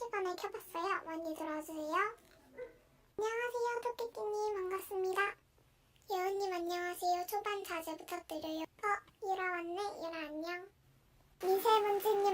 시간에 켜봤어요. 많이 들어주세요. 안녕하세요. 토끼끼님 반갑습니다. 예은님 안녕하세요. 초반 자제 부탁드려요. 유라 왔네. 유라 안녕. 미세먼지님